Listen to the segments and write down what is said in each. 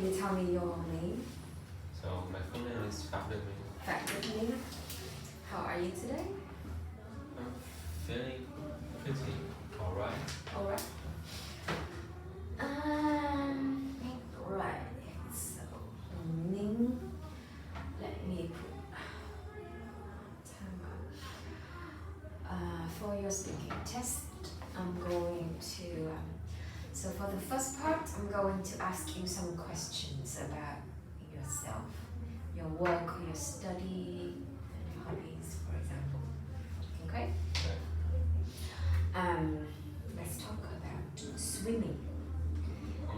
Can you tell me your name? So my full name is Minh. How are you today? I'm feeling pretty alright. Alright. Right. So, Minh, let me put time out. For your speaking test, I'm going to. So for the first part, I'm going to ask you some questions about yourself, your work or your study, and hobbies, for example. Okay? Let's talk about swimming.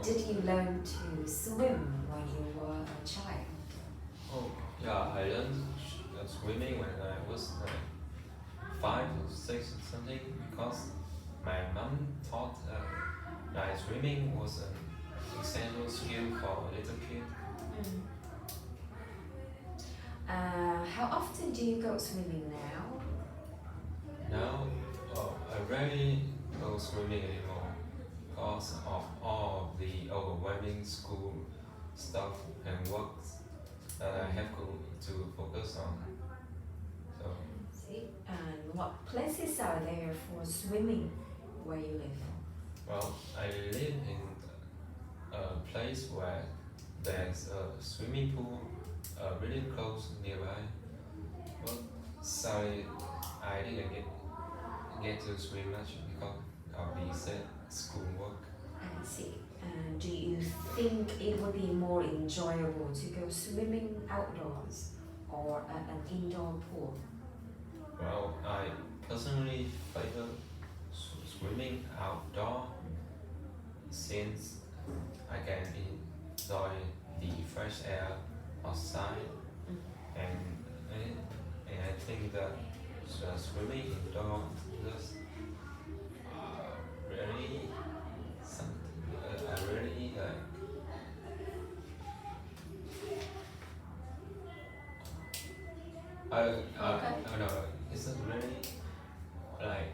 Did you learn to swim when you were a child? Oh, yeah, I learned swimming when I was like 5 or 6 or something because my mom thought that swimming was an essential skill for a little kid. How often do you go swimming now? Now, I rarely go swimming anymore because of all of the overwhelming school stuff and work that I have to focus on. So, See, and what places are there for swimming where you live? well, I live in a place where there's a swimming pool really close nearby. But sorry, I didn't get to swim much because of the schoolwork. I see. And do you think it would be more enjoyable to go swimming outdoors or at an indoor pool? Well, I personally favor swimming outdoor since I can enjoy the fresh air outside, and and I think that swimming indoors just really something I really like. No, it's not really like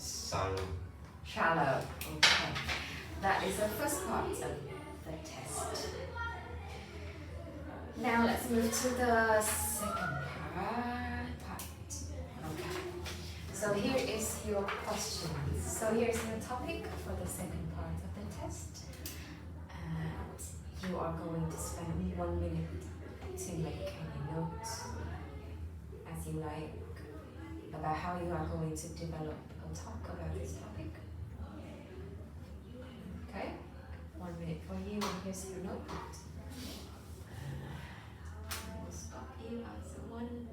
shallow. Shallow. Okay. That is the first part of the test. Now let's move to the second part. Okay. So here is your question. So here's the topic for the second part of the test. And you are going to spend 1 minute to make any notes as you like about how you are going to develop or talk about this topic. Okay? 1 minute for you, and here's your notebook. I will stop you as one.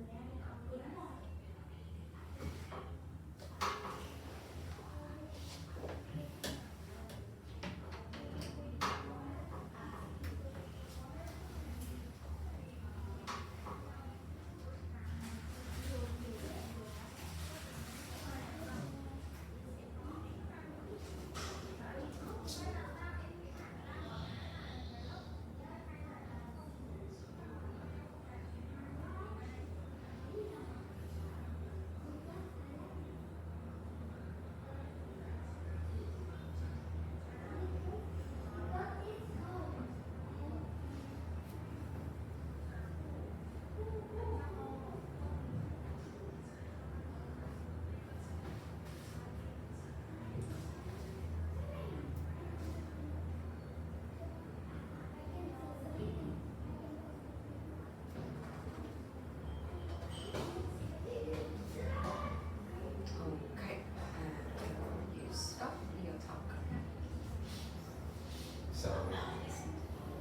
So,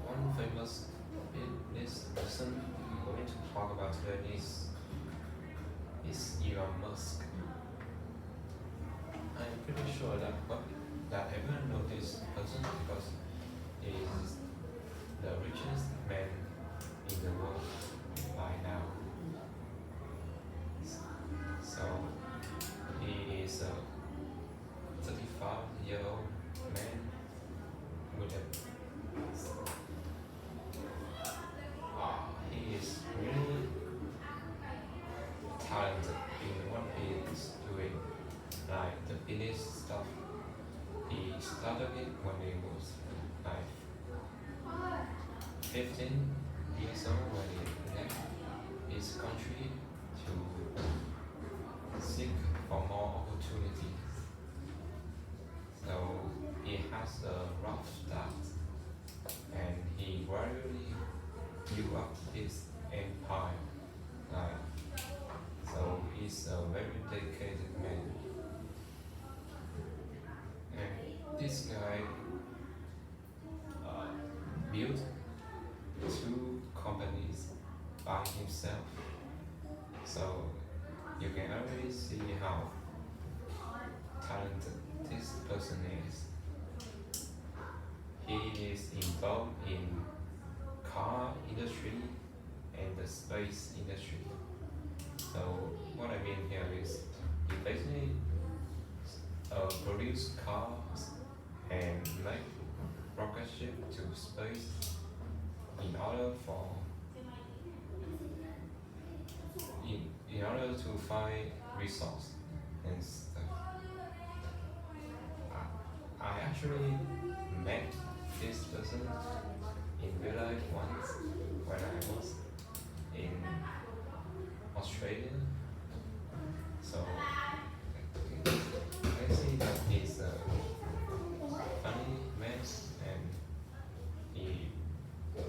one famous business person we're going to talk about today is Elon Musk. I'm pretty sure that everyone knows this person because he is the richest man in the world by now. So he is a 35-year-old man with a he is really talented in what he is doing, like the business stuff. He started it when he was like 15 years old when he left his country to seek for more opportunities. So he has a rough start and he gradually built up his empire. Like, so he's a very dedicated man. And this guy built 2 companies by himself. So you can already see how talented this person is. He is involved in car industry and the space industry. So what I mean here is he basically produce cars and make rocket ship to space in order for in order to find resource and stuff. I actually met this person in real life once when I was in Australia. So I see that he's a funny man and he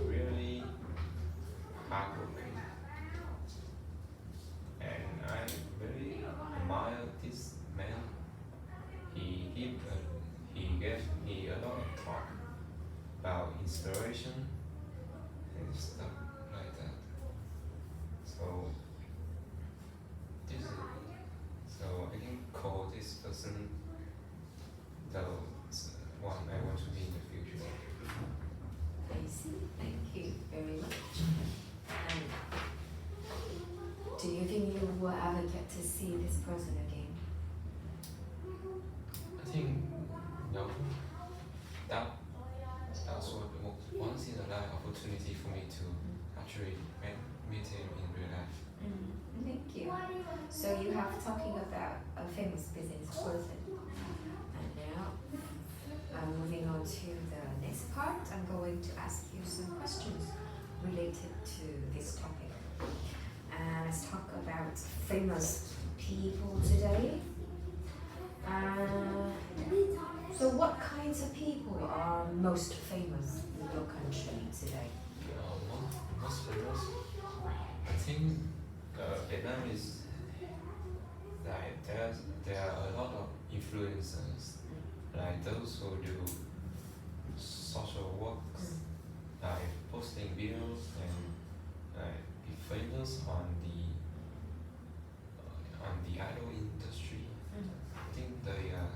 really hardworking. And I really admire this man. He gave me a lot of talk about inspiration and stuff like that. So I can call this person the one I want to be in the future. I see. Thank you very much. Do you think you will ever get to see this person again? I think no. That's what once in a life opportunity for me to actually meet him in real life. Thank you. So you have talking about a famous business person. And now I'm moving on to the next part. I'm going to ask you some questions related to this topic. And let's talk about famous people today. So what kinds of people are most famous in your country today? Most famous, I think Vietnam is like there are a lot of influencers, like those who do social works, like posting videos and like be famous on the idol industry. I think they are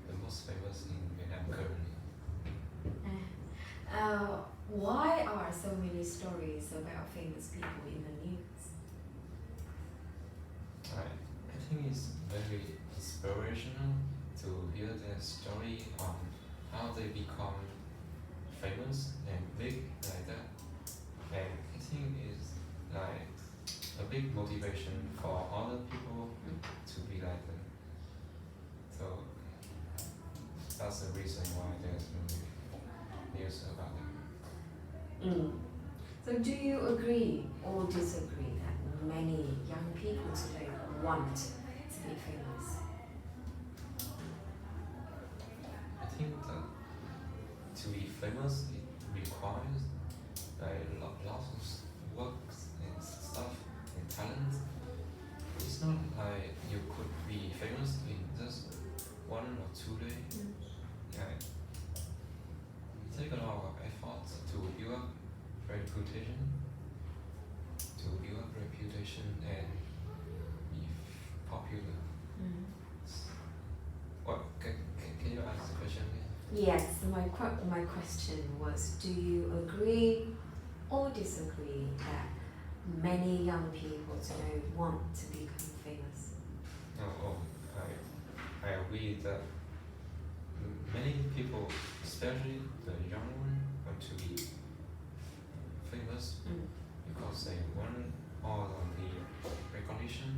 the most famous in Vietnam currently. Why are so many stories about famous people in the news? I think it's very inspirational to hear their story on how they become famous and big like that. And I think it's like a big motivation for other people to be like them. So that's the reason why there's news about them. So do you agree or disagree that many young people today want to be famous? I think that to be famous it requires like lots of works and stuff and talent. It's not like you could be famous in just 1 or 2 days. Yeah. It takes a lot of effort to build up reputation, and be popular. What can you ask the question again? Yes, my question was, do you agree or disagree that many young people today want to become famous? I agree that many people, especially the young one, want to be famous because they want all of the recognition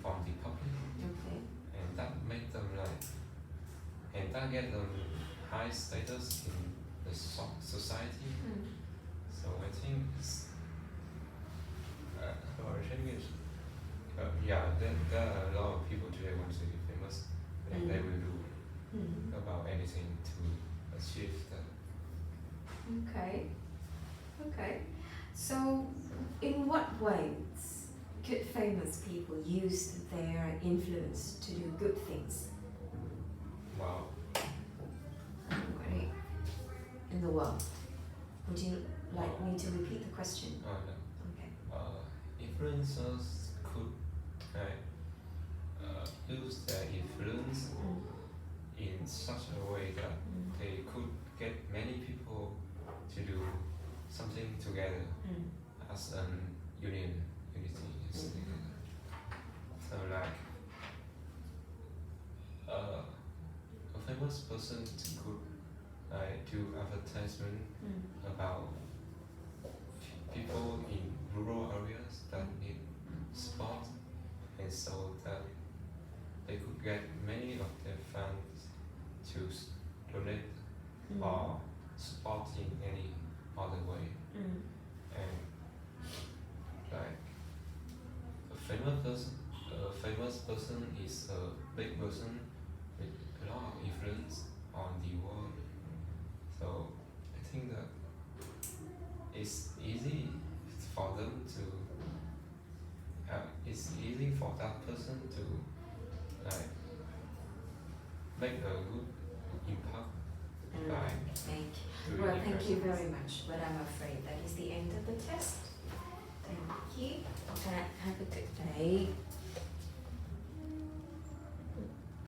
from the public, and that make them and that get them high status in the society. Mm. So I think it's, I think it's, yeah, there are a lot of people today want to be famous, and they will do Mm. about anything to achieve that. Okay. Okay. So, in what ways could famous people use their influence to do good things? Wow. Right. In the world. Would you like me to repeat the question? No. Okay. Influencers could use their influence Mm. in such a way that Mm. they could get many people to do something together Mm. as an unity. So like a famous person could do advertisement Mm. about people in rural areas that need support, and so that they could get many of their fans to donate Mm. or support in any other way. Mm. And like a famous person is a big person with a lot of influence on the world. So I think that it's easy for them to it's easy for that person to like make a good impact by Thank you. doing Well, it thank you themselves. very much, but I'm afraid that is the end of the test. Thank you. Have a good day.